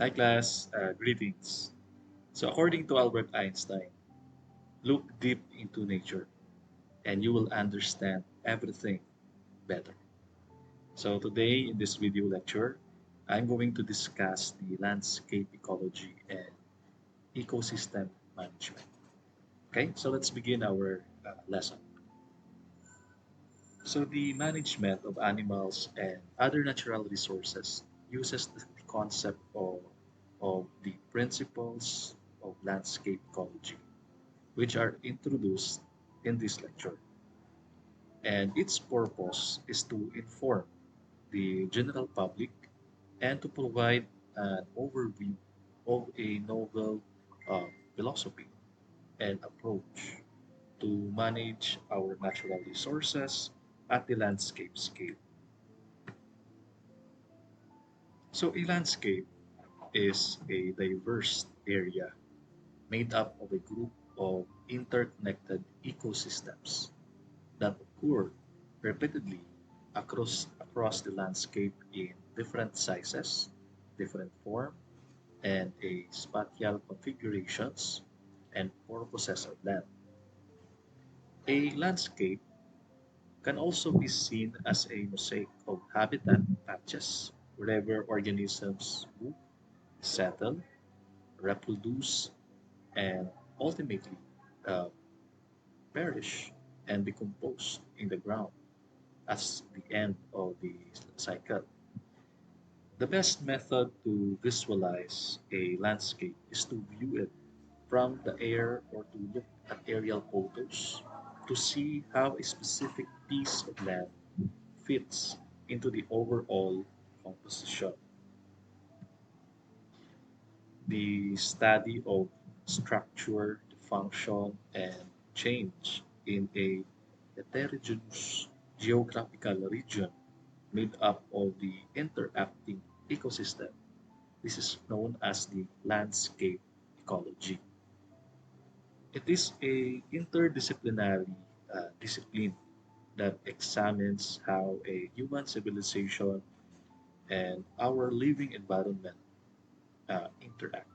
Hi class, greetings. So according to Albert Einstein, look deep into nature and you will understand everything better. So today in this video lecture, I'm going to discuss the landscape ecology and ecosystem management. Okay, so let's begin our lesson. So the management of animals and other natural resources uses the concept of the principles of landscape ecology which are introduced in this lecture. And its purpose is to inform the general public and to provide an overview of a novel uh, philosophy and approach to manage our natural resources at the landscape scale. So, a landscape is a diverse area made up of a group of interconnected ecosystems that occur repeatedly across the landscape in different sizes, different form, and a spatial configurations and purposes of land. A landscape can also be seen as a mosaic of habitat patches wherever organisms move, settle, reproduce, and ultimately uh, perish and decompose in the ground as the end of the cycle. The best method to visualize a landscape is to view it from the air or to look at aerial photos to see how a specific piece of land fits into the overall composition. The study of structure, function, and change in a heterogeneous geographical region made up of the interacting ecosystem. This is known as the landscape ecology. It is a interdisciplinary discipline that examines how a human civilization and our living environment interact.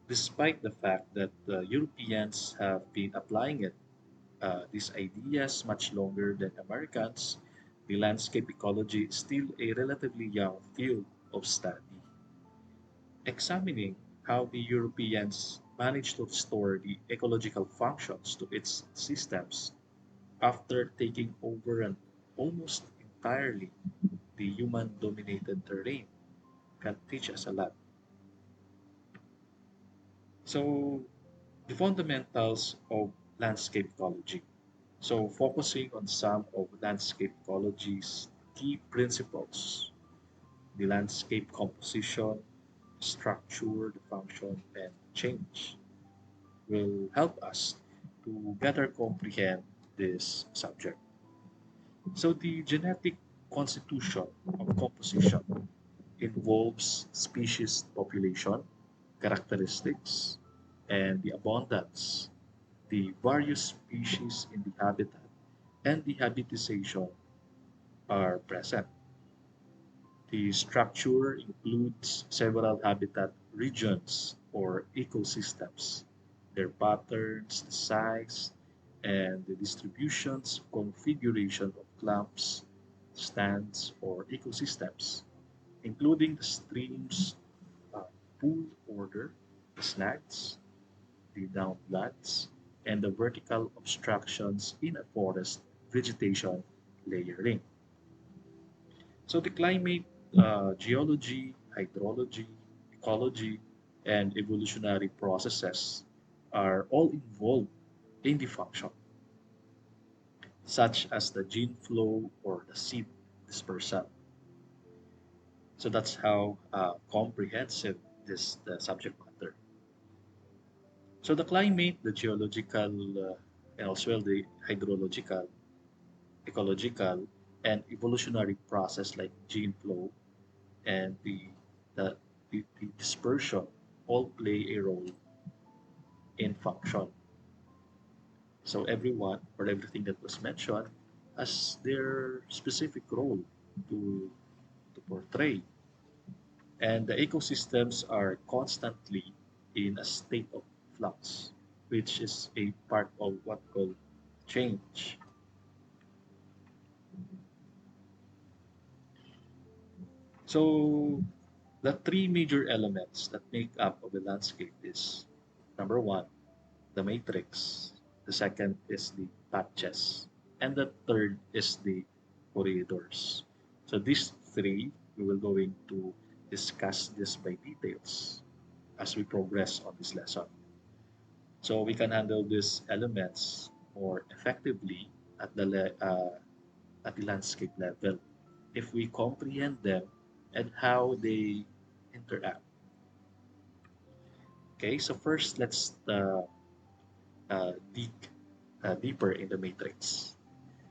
Despite the fact that the Europeans have been applying these ideas much longer than Americans, the landscape ecology is still a relatively young field of study. Examining how the Europeans managed to restore the ecological functions to its systems after taking over an almost entirely the human dominated terrain can teach us a lot. So, the fundamentals of landscape ecology. So, focusing on some of landscape ecology's key principles, the landscape composition, structure, the function, and change will help us to better comprehend this subject. So, the genetic constitution of composition involves species population, characteristics, and the abundance, the various species in the habitat, and the habitation are present. The structure includes several habitat regions or ecosystems, their patterns, the size, and the distributions, configuration of clumps, stands, or ecosystems, including the streams, uh, pool order, the snags, the downfloods, and the vertical obstructions in a forest vegetation layering. So the climate, geology, hydrology, ecology, and evolutionary processes are all involved in the function, such as the gene flow or the seed dispersal. So that's how comprehensive this the subject matter. So the climate, the geological, and also well, the hydrological, ecological, and evolutionary process like gene flow and the, the dispersion all play a role in function. So everyone or everything that was mentioned has their specific role to, to portray. And the ecosystems are constantly in a state of flux, which is a part of what called change. So the three major elements that make up of the landscape is number one, the matrix. The second is the patches. And the third is the corridors. So these three, we will going to discuss this by details as we progress on this lesson. So we can handle these elements more effectively at at the landscape level if we comprehend them and how they interact. Okay, so first let's dig deeper in the matrix.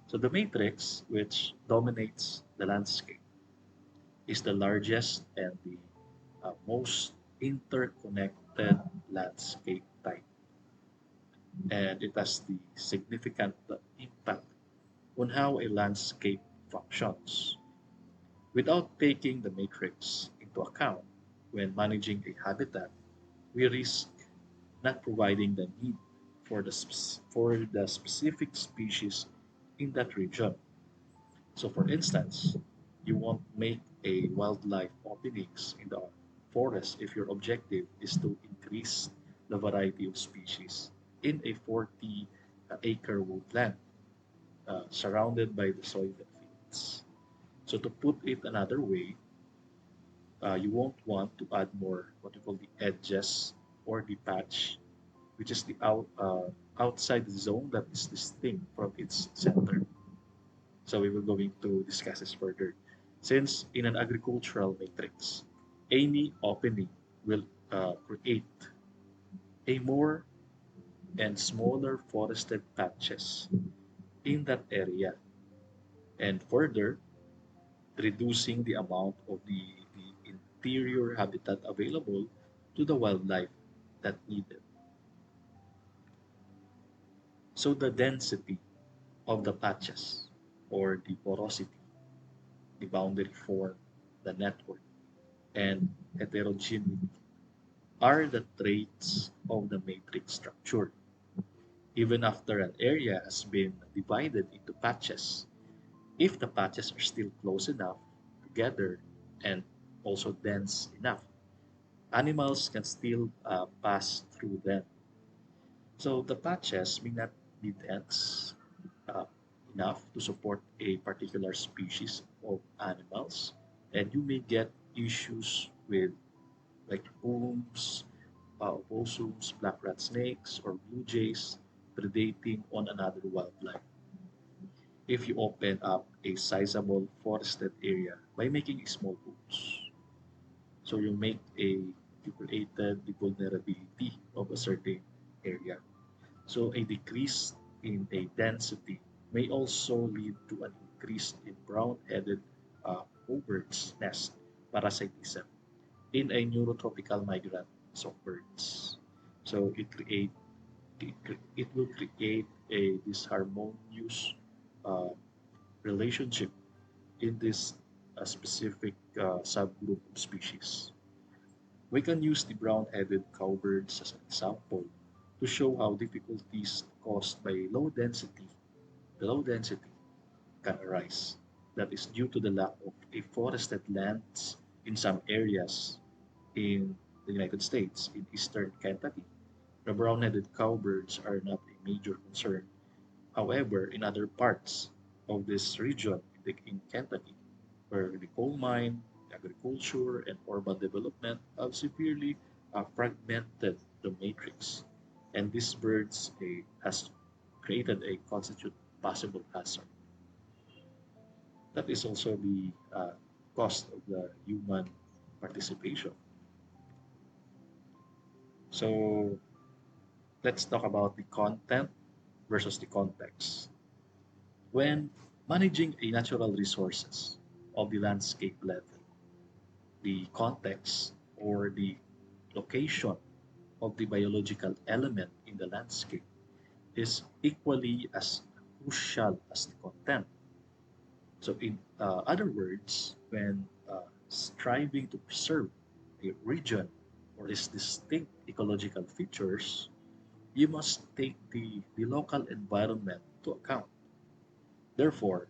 So the matrix, which dominates the landscape, is the largest and the most interconnected landscape type, and it has the significant impact on how a landscape functions. Without taking the matrix into account when managing a habitat, we risk not providing the need for the specific species in that region. So, for instance, you won't make a wildlife openings in the forest if your objective is to increase the variety of species in a 40-acre woodland surrounded by the soil fields. So, to put it another way, you won't want to add more what you call the edges or the patch, which is the outside zone that is distinct from its center. So we will going to discuss this further. Since in an agricultural matrix, any opening will create a more and smaller forested patches in that area, and further reducing the amount of the interior habitat available to the wildlife that needed. So the density of the patches or the porosity, the boundary form, the network, and heterogeneity are the traits of the matrix structure. Even after an area has been divided into patches, if the patches are still close enough together and also dense enough, animals can still pass through them. So the patches may not be dense uh, enough to support a particular species of animals, and you may get issues with like booms, opossums, black rat snakes, or blue jays predating on another wildlife. If you open up a sizable forested area by making small booms, so you created the vulnerability of a certain area. So a decrease in a density may also lead to an increase in brown-headed bowbird's nest parasitism in a neurotropical migrant of birds. So it will create a disharmonious uh, relationship in this specific subgroup of species. We can use the brown-headed cowbirds as an example to show how difficulties caused by low density can arise. That is due to the lack of a forested lands in some areas in the United States, in eastern Kentucky. The brown-headed cowbirds are not a major concern. However, in other parts of this region, in Kentucky, where the coal mine, agriculture, and urban development have severely fragmented the matrix, and these birds has created a constitute possible hazard. That is also the cost of the human participation. So let's talk about the content versus the context. When managing a natural resources of the landscape level, the context or the location of the biological element in the landscape is equally as crucial as the content. So, in other words, when striving to preserve a region or its distinct ecological features, you must take the local environment to account. Therefore,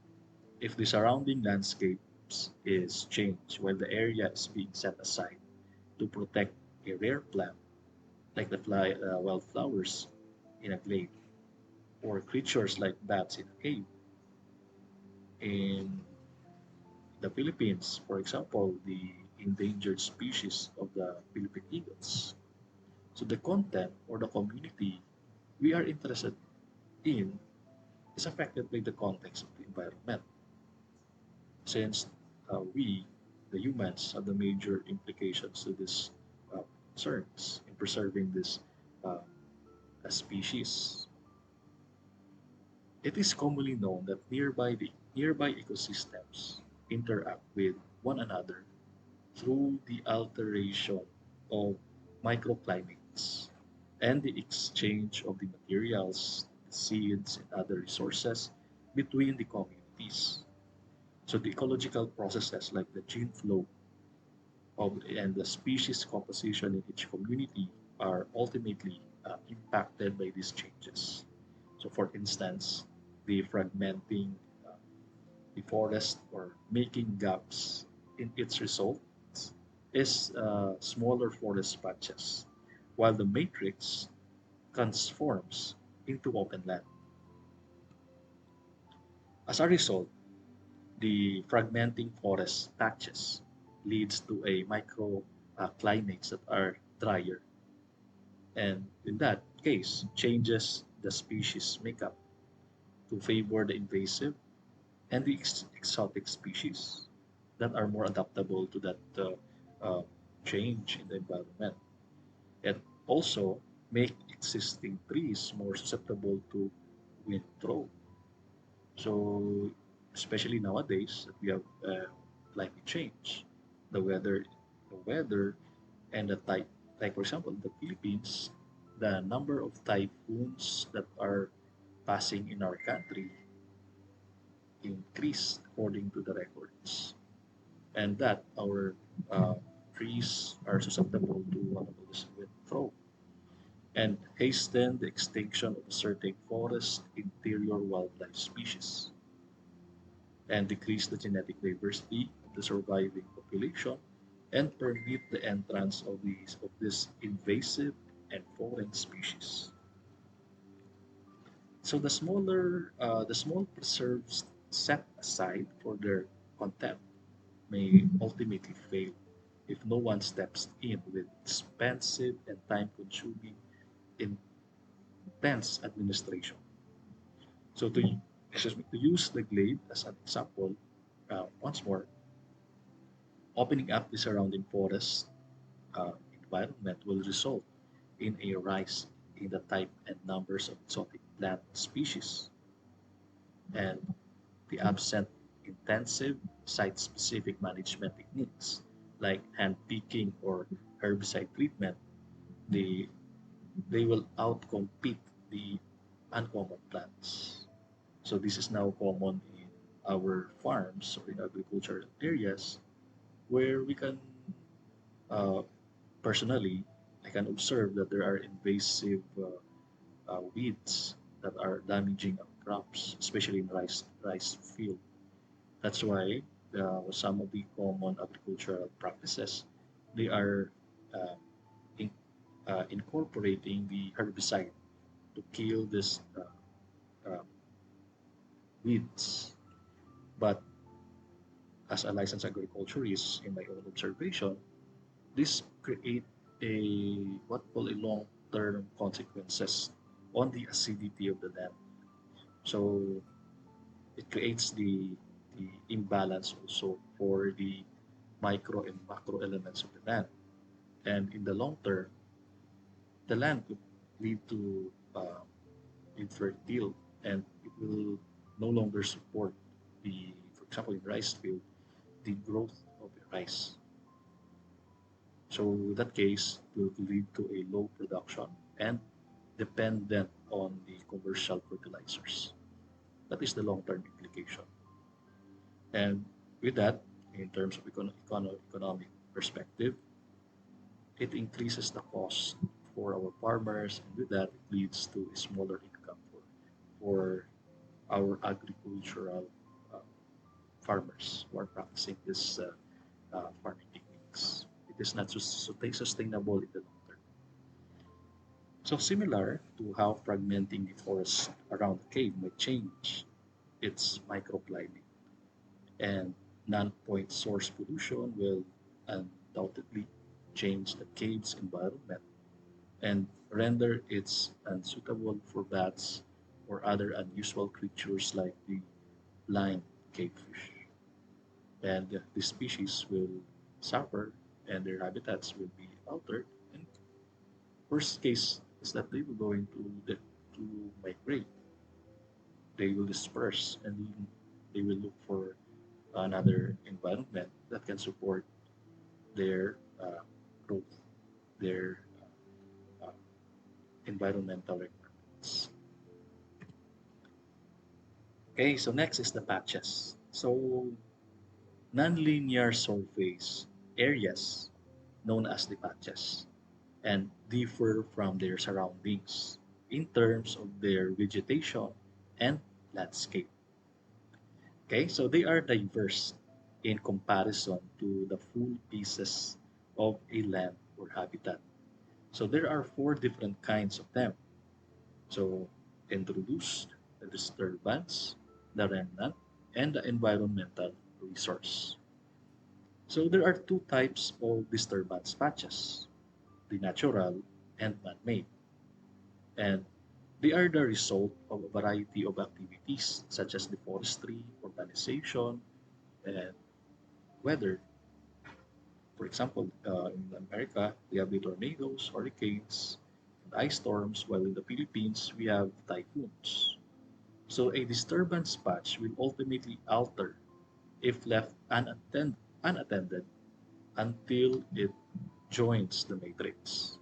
if the surrounding landscapes is changed while the area is being set aside to protect a rare plant like the wildflowers in a glade or creatures like bats in a cave, in the Philippines, for example, the endangered species of the Philippine eagles. So the content or the community we are interested in is affected by the context of the environment, since we, the humans, have the major implications to this concerns in preserving this uh, species. It is commonly known that nearby ecosystems interact with one another through the alteration of microclimates and the exchange of the materials, seeds, and other resources between the communities. So the ecological processes like the gene flow and the species composition in each community are ultimately impacted by these changes. So for instance, the fragmenting uh, the forest or making gaps in its results is smaller forest patches, while the matrix transforms into open land. As a result, the fragmenting forest patches leads to a micro climates that are drier, and in that case, changes the species makeup to favor the invasive and the exotic species that are more adaptable to that change in the environment, and also make existing trees more susceptible to wind throw. So, especially nowadays that we have climate change, the weather, the weather, and the type. Like for example, in the Philippines, the number of typhoons that are passing in our country increased according to the records, and that our uh, trees are susceptible to one of those wind throw and hasten the extinction of certain forest interior wildlife species and decrease the genetic diversity of the surviving population and permit the entrance of this invasive and foreign species. So the small preserves set aside for their contempt may ultimately fail if no one steps in with expensive and time-consuming intense administration. So to use the glade as an example, once more, opening up the surrounding forest environment will result in a rise in the type and numbers of exotic plant species, and the absent intensive site-specific management techniques like hand picking or herbicide treatment, they, they will outcompete the uncommon plants. So this is now common in our farms or in agricultural areas where we can uh, personally, I can observe that there are invasive weeds that are damaging our crops, especially in rice field. That's why some of the common agricultural practices they are uh, in, incorporating the herbicide to kill this weeds. But as a licensed agriculturist, in my own observation, this create a what we call a long-term consequences on the acidity of the land. So it creates the imbalance also for the micro and macro elements of the land. And in the long term, the land could lead to infertile, and it will no longer support for example, in rice field, the growth of the rice. So in that case, it will lead to a low production and dependent on the commercial fertilizers. That is the long-term implication. And with that, in terms of economic perspective. It increases the cost for our farmers, and with that, it leads to a smaller income for our agricultural uh, farmers who are practicing this farming techniques. It is not sustainable in the long term. So similar to how fragmenting the forest around the cave might change its microclimate, and non-point source pollution will undoubtedly change the cave's environment and render it unsuitable for bats or other unusual creatures like the blind cavefish. And the species will suffer and their habitats will be altered. And worst case is that they will go to migrate. They will disperse and they will look for another environment that can support their growth, their uh, environmental requirements. Okay, so next is the patches. So nonlinear surface areas known as the patches and differ from their surroundings in terms of their vegetation and landscape. Okay, so they are diverse in comparison to the full pieces of a land or habitat. So there are four different kinds of them. So introduced, the disturbance, the remnant, and the environmental resource. So there are two types of disturbance patches, the natural and man-made. And they are the result of a variety of activities such as the forestry, urbanization, and weather. For example, in America, we have the tornadoes, hurricanes, and ice storms, while in the Philippines, we have typhoons. So a disturbance patch will ultimately alter if left unattended until it joins the matrix.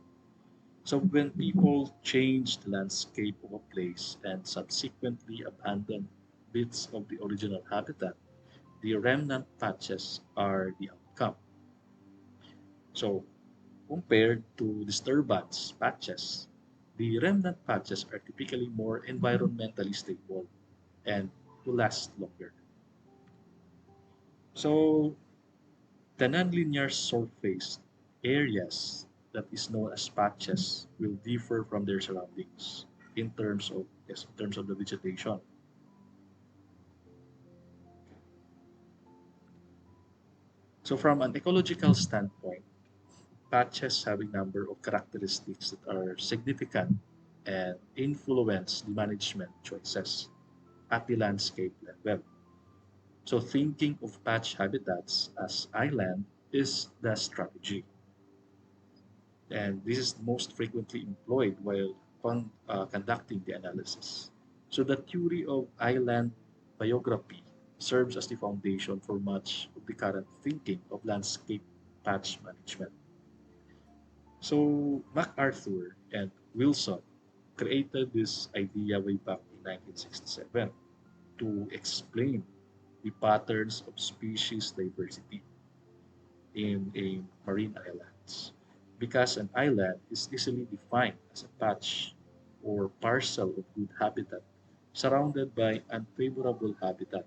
So when people change the landscape of a place and subsequently abandon bits of the original habitat, the remnant patches are the outcome. So compared to disturbance patches, the remnant patches are typically more environmentally stable and will last longer. So the nonlinear surface areas that is known as patches will differ from their surroundings in terms of the vegetation. So from an ecological standpoint, patches have a number of characteristics that are significant and influence the management choices at the landscape level. So thinking of patch habitats as island is the strategy. And this is most frequently employed while conducting the analysis. So the theory of island biography serves as the foundation for much of the current thinking of landscape patch management. So MacArthur and Wilson created this idea way back in 1967 to explain the patterns of species diversity in a marine islands. Because an island is easily defined as a patch or parcel of good habitat surrounded by unfavorable habitat.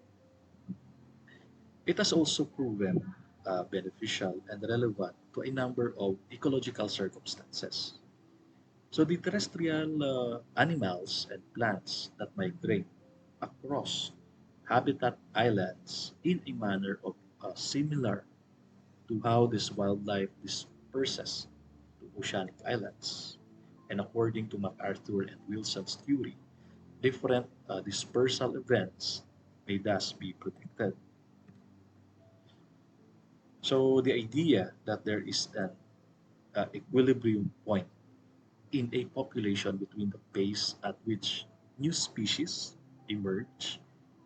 It has also proven beneficial and relevant to a number of ecological circumstances. So the terrestrial animals and plants that migrate across habitat islands in a manner of similar to how this wildlife disperses to oceanic islands. And according to MacArthur and Wilson's theory, different dispersal events may thus be protected. So the idea that there is an equilibrium point in a population between the pace at which new species emerge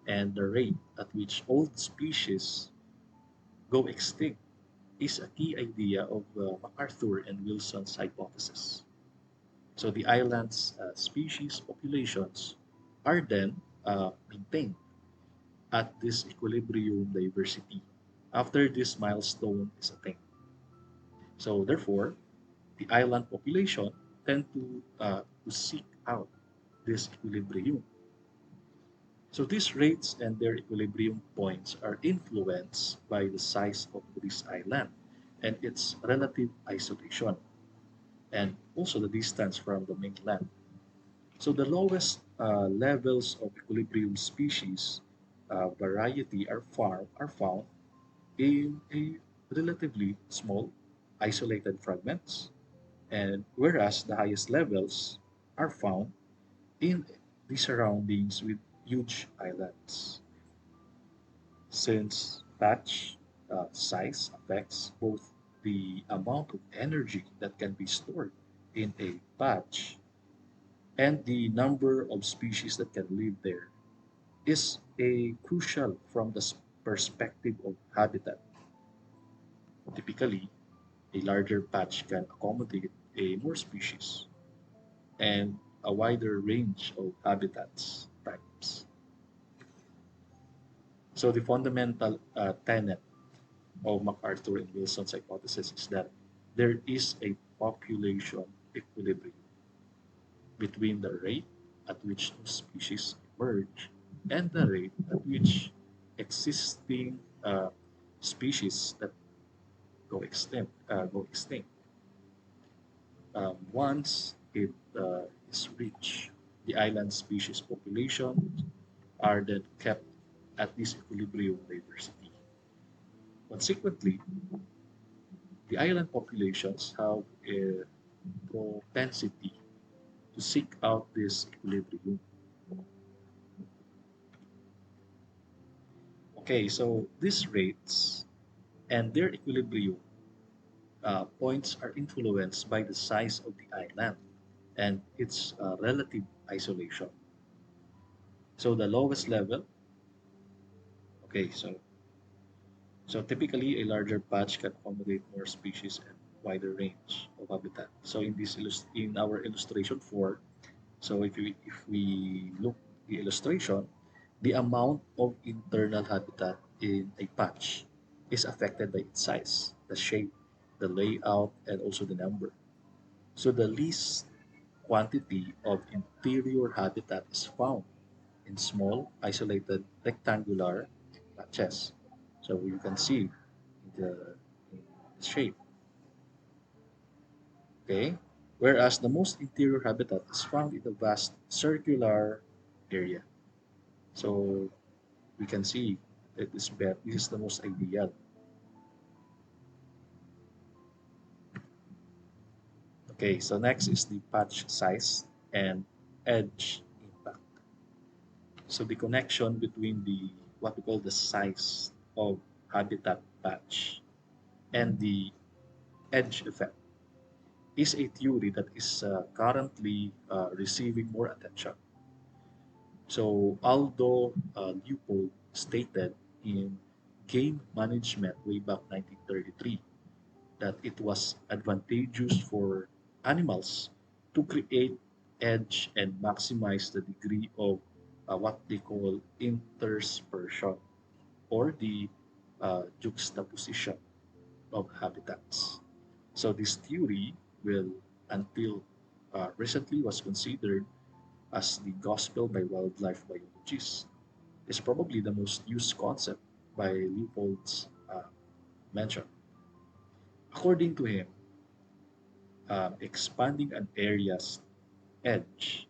and the rate at which old species go extinct is a key idea of MacArthur and Wilson's hypothesis. So the island's species populations are then maintained at this equilibrium diversity. after this milestone is attained. So therefore, the island population tend to seek out this equilibrium. So these rates and their equilibrium points are influenced by the size of this island and its relative isolation, and also the distance from the mainland. So the lowest levels of equilibrium species variety are found in a relatively small, isolated fragments, and whereas the highest levels are found in the surroundings with huge islands. Since patch size affects both the amount of energy that can be stored in a patch and the number of species that can live there, is a crucial from the perspective of habitat. Typically, a larger patch can accommodate a more species and a wider range of habitats types. So the fundamental tenet of MacArthur and Wilson's hypothesis is that there is a population equilibrium between the rate at which new species emerge and the rate at which existing species that go extinct. Once it is reached, the island species population are then kept at this equilibrium diversity. Consequently, the island populations have a propensity to seek out this equilibrium. Okay, so these rates and their equilibrium points are influenced by the size of the island and its relative isolation. So the lowest level, okay, so typically a larger patch can accommodate more species and wider range of habitat. So in our illustration 4, so if we look the illustration, the amount of internal habitat in a patch is affected by its size, the shape, the layout, and also the number. So the least quantity of interior habitat is found in small, isolated, rectangular patches. So you can see in the shape, okay? Whereas the most interior habitat is found in the vast circular area. So we can see that this is the most ideal. Okay, so next is the patch size and edge impact. So the connection between the what we call the size of habitat patch and the edge effect is a theory that is currently receiving more attention. So although Leopold stated in Game Management way back 1933 that it was advantageous for animals to create edge and maximize the degree of what they call interspersion or the juxtaposition of habitats. So this theory will, until recently, was considered as the gospel by wildlife biologists. Is probably the most used concept by Leopold's mention. According to him, expanding an area's edge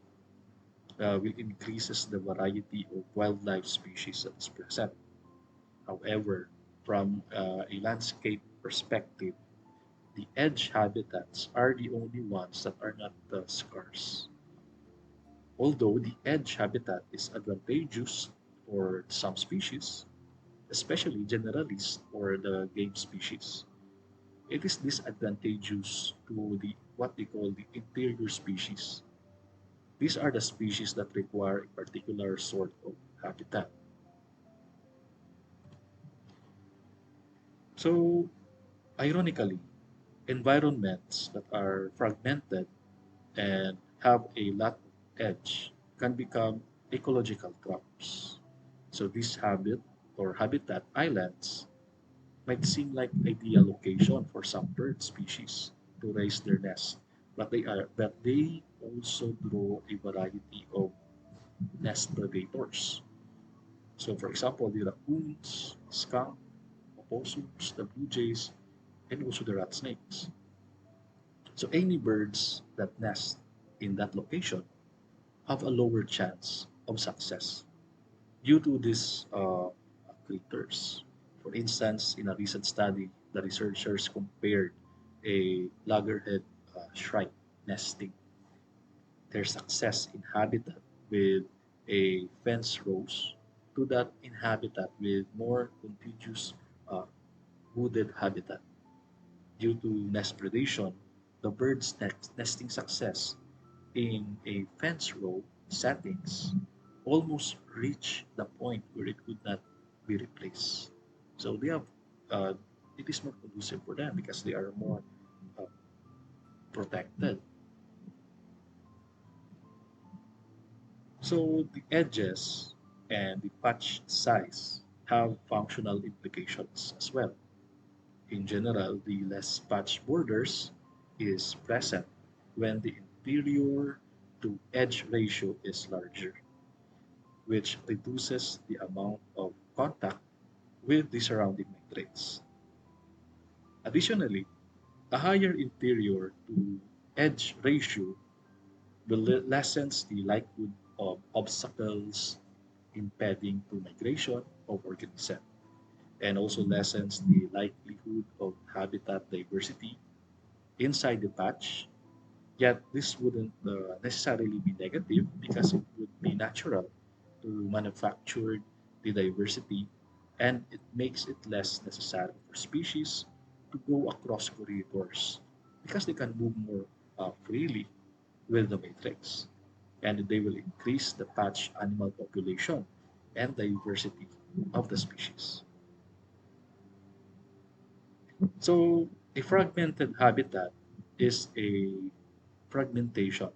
will increases the variety of wildlife species that is present. However, from a landscape perspective, the edge habitats are the only ones that are not scarce. Although the edge habitat is advantageous for some species, especially generalists or the game species, it is disadvantageous to the what they call the interior species. These are the species that require a particular sort of habitat. So, ironically, environments that are fragmented and have a lot of edge can become ecological traps. So, these habit or habitat islands might seem like ideal location for some bird species to raise their nest, but they also draw a variety of nest predators. So, for example, the raccoons, skunk, opossums, the blue jays, and also the rat snakes. So, any birds that nest in that location have a lower chance of success due to these critters. For instance, in a recent study, the researchers compared a loggerhead shrike nesting their success in habitat with a fence rows to that in habitat with more contiguous uh, wooded habitat. Due to nest predation, the bird's nesting success in a fence row settings almost reach the point where it could not be replaced. So they have uh, it is more conducive for them because they are more uh, protected. So the edges and the patch size have functional implications as well. In general, the less patch borders is present when the interior to edge ratio is larger, which reduces the amount of contact with the surrounding matrix. Additionally, a higher interior to edge ratio will lessens the likelihood of obstacles impeding to migration of organisms and also lessens the likelihood of habitat diversity inside the patch. Yet this wouldn't necessarily be negative because it would be natural to manufacture the diversity and it makes it less necessary for species to go across corridors because they can move more freely with the matrix and they will increase the patch animal population and diversity of the species. So a fragmented habitat is a fragmentation